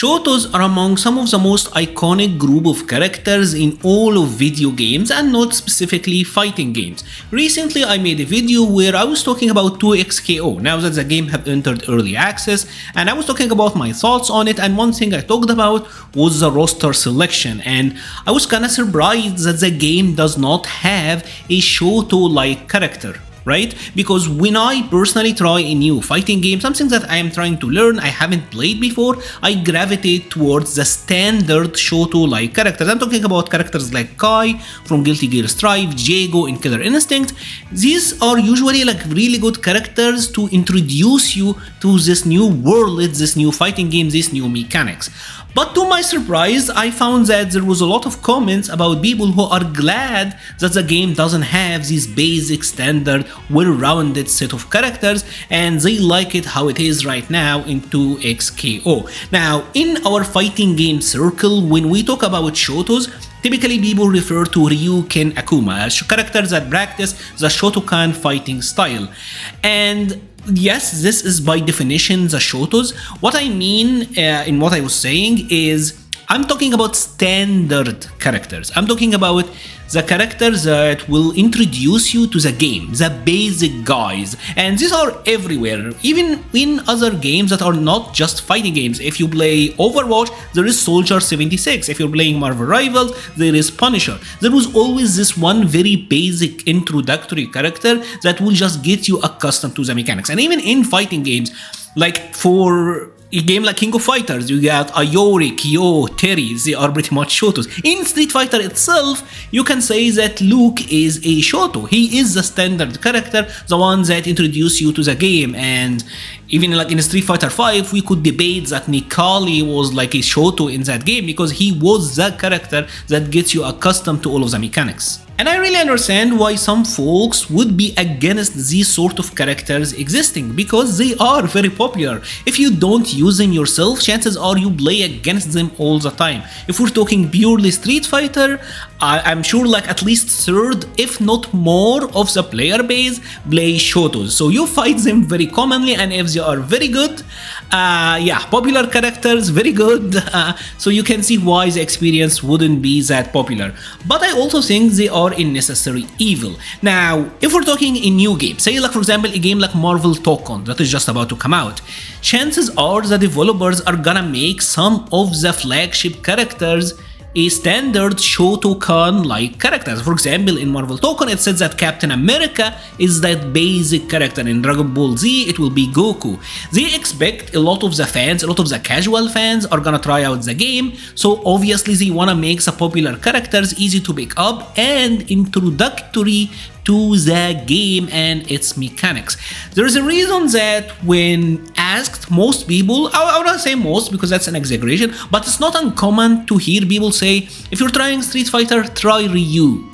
Shotos are among some of the most iconic group of characters in all of video games and not specifically fighting games. Recently I made a video where I was talking about 2XKO now that the game have entered early access, and I was talking about my thoughts on it, and one thing I talked about was the roster selection, and I was kinda surprised that the game does not have a Shoto-like character. Right? Because when I personally try a new fighting game, something that I am trying to learn, I haven't played before, I gravitate towards the standard Shoto-like characters. I'm talking about characters like Kai from Guilty Gear Strive, Jago in Killer Instinct. These are usually like really good characters to introduce you to this new world, this new fighting game, these new mechanics. But to my surprise, I found that there was a lot of comments about people who are glad that the game doesn't have this basic standard well-rounded set of characters, and they like it how it is right now in 2XKO. Now, in our fighting game circle, when we talk about Shotos, typically people refer to Ryu, Ken, Akuma as characters that practice the Shotokan fighting style. And yes, this is by definition the Shotos. What I mean in what I was saying is I'm talking about standard characters. I'm talking about the characters that will introduce you to the game, the basic guys, and these are everywhere, even in other games that are not just fighting games. If you play Overwatch, there is Soldier 76. If you're playing Marvel Rivals, there is Punisher. There was always this one very basic introductory character that will just get you accustomed to the mechanics. And even in fighting games, like for a game like King of Fighters, you got Ayori, Kyo, Terry, they are pretty much Shotos. In Street Fighter itself, you can say that Luke is a Shoto. He is the standard character, the one that introduced you to the game. And even like in Street Fighter 5, we could debate that Mikali was like a Shoto in that game because he was the character that gets you accustomed to all of the mechanics. And I really understand why some folks would be against these sort of characters existing, because they are very popular. If you don't use them yourself, chances are you play against them all the time. If we're talking purely Street Fighter, I'm sure like at least third, if not more, of the player base play Shotos. So you fight them very commonly, and if they are very good, yeah, popular characters, very good, so you can see why the experience wouldn't be that popular. But I also think they are a necessary evil. Now, if we're talking a new game, say like for example a game like Marvel Tokon that is just about to come out, chances are the developers are gonna make some of the flagship characters a standard Shotokan-like characters. For example, in Marvel Tokon, it says that Captain America is that basic character. In Dragon Ball Z, it will be Goku. They expect a lot of the fans, a lot of the casual fans are gonna try out the game, so obviously they wanna make the popular characters easy to pick up and introductory to the game and its mechanics. There is a reason that when asked, most people, I would not say most because that's an exaggeration, but it's not uncommon to hear people say, if you're trying Street Fighter, try Ryu.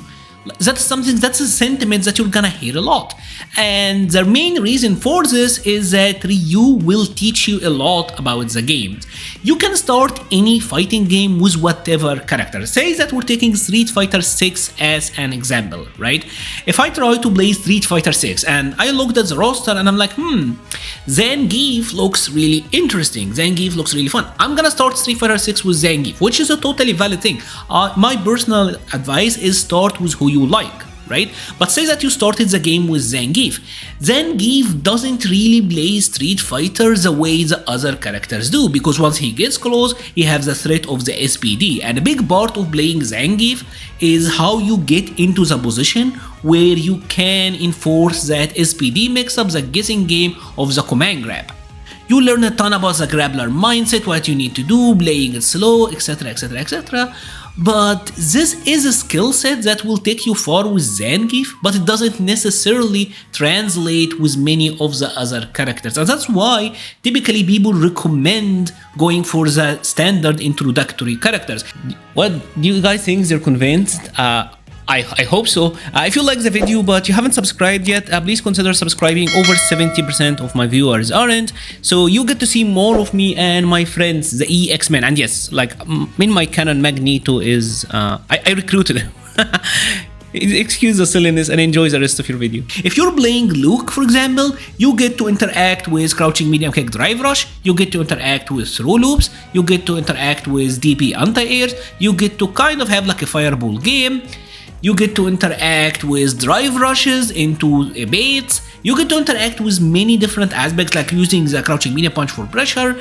That's something, that's a sentiment that you're gonna hear a lot. And the main reason for this is that Ryu will teach you a lot about the game. You can start any fighting game with whatever character. Say that we're taking Street Fighter 6 as an example, right? If I try to play Street Fighter 6 and I looked at the roster and I'm like, Zangief looks really interesting, Zangief looks really fun, I'm gonna start Street Fighter 6 with Zangief, which is a totally valid thing. My personal advice is start with who you like, right? But say that you started the game with Zangief. Zangief doesn't really play Street Fighter the way the other characters do, because once he gets close, he has the threat of the SPD, and a big part of playing Zangief is how you get into the position where you can enforce that SPD mix-up, the guessing game of the command grab. You learn a ton about the grappler mindset, what you need to do, playing it slow, etc, etc, etc. But this is a skill set that will take you far with Zangief, but it doesn't necessarily translate with many of the other characters. And that's why typically people recommend going for the standard introductory characters. What do you guys think? They're convinced? I hope so. If you like the video but you haven't subscribed yet, please consider subscribing. Over 70% of my viewers aren't, so you get to see more of me and my friends, the EX-Men. And yes, like in my canon, Magneto is I recruited him. excuse the silliness and enjoy the rest of your video. If you're playing Luke, for example, you get to interact with crouching medium kick drive rush, you get to interact with throw loops, you get to interact with DP anti-airs, you get to kind of have like a fireball game, you get to interact with drive rushes into baits, you get to interact with many different aspects like using the crouching medium punch for pressure.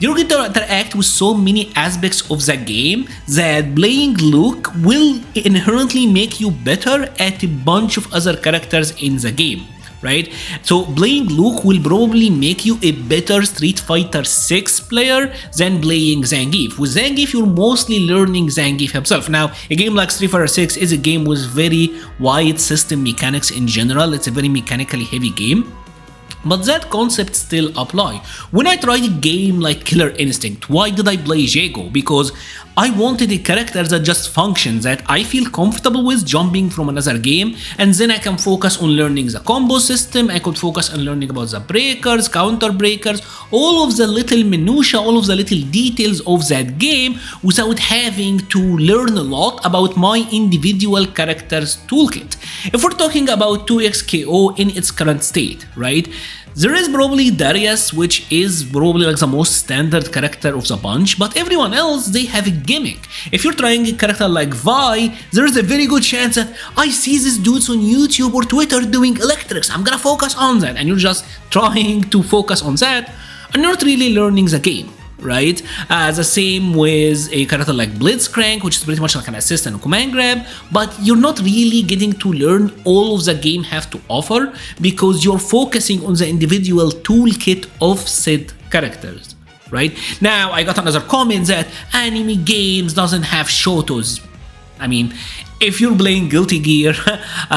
You get to interact with so many aspects of the game that playing Luke will inherently make you better at a bunch of other characters in the game, right? So playing Luke will probably make you a better Street Fighter 6 player than playing Zangief. With Zangief, you're mostly learning Zangief himself. Now, a game like Street Fighter 6 is a game with very wide system mechanics in general. It's a very mechanically heavy game. But that concept still apply. When I tried a game like Killer Instinct, why did I play Jago? Because I wanted a character that just functions, that I feel comfortable with jumping from another game, and then I can focus on learning the combo system, I could focus on learning about the breakers, counter breakers, all of the little minutiae, all of the little details of that game without having to learn a lot about my individual character's toolkit. If we're talking about 2xKO in its current state, right? There is probably Darius, which is probably like the most standard character of the bunch, but everyone else, they have a gimmick. If you're trying a character like Vi, there is a very good chance that I see these dudes on YouTube or Twitter doing electrics, I'm gonna focus on that, and you're just trying to focus on that and not really learning the game, right? The same with a character like Blitzcrank, which is pretty much like an assist and a command grab, but you're not really getting to learn all of the game have to offer because you're focusing on the individual toolkit of said characters, right? Now, I got another comment that anime games doesn't have shotos. I mean, if you're playing Guilty Gear,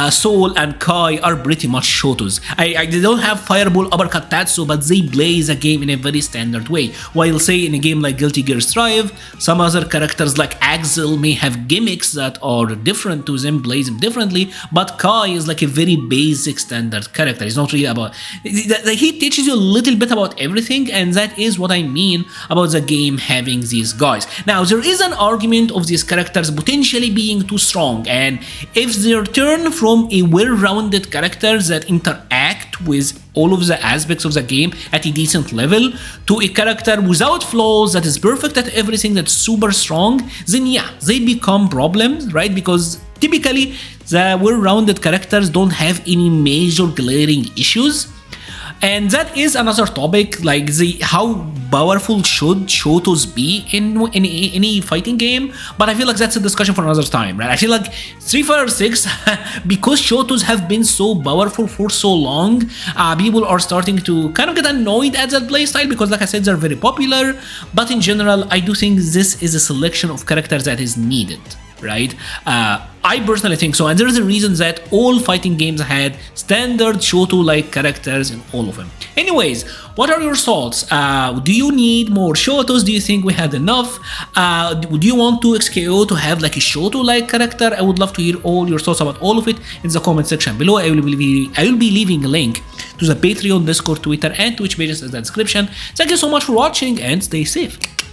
Soul and Kai are pretty much shotos. They don't have fireball uppercut tatsu, but they play the game in a very standard way. While say in a game like Guilty Gear Strive, some other characters like Axel may have gimmicks that are different to them, plays them differently, but Kai is like a very basic standard character. It's not really about... He teaches you a little bit about everything, and that is what I mean about the game having these guys. Now, there is an argument of these characters potentially being too strong, and if they turn from a well-rounded character that interact with all of the aspects of the game at a decent level to a character without flaws that is perfect at everything, that's super strong, then yeah, they become problems, right? Because typically the well-rounded characters don't have any major glaring issues. And that is another topic, like how powerful should Shotos be in any fighting game, but I feel like that's a discussion for another time, right? I feel like Street Fighter 6, because Shotos have been so powerful for so long, people are starting to kind of get annoyed at that playstyle because, like I said, they're very popular, but in general, I do think this is a selection of characters that is needed, right? I personally think so, and there's a reason that all fighting games had standard Shoto-like characters in all of them. Anyways, what are your thoughts? Do you need more Shotos? Do you think we had enough? Do you want 2xKO to have like a Shoto-like character? I would love to hear all your thoughts about all of it in the comment section below. I will be leaving a link to the Patreon, Discord, Twitter, and Twitch pages in the description. Thank you so much for watching, and stay safe.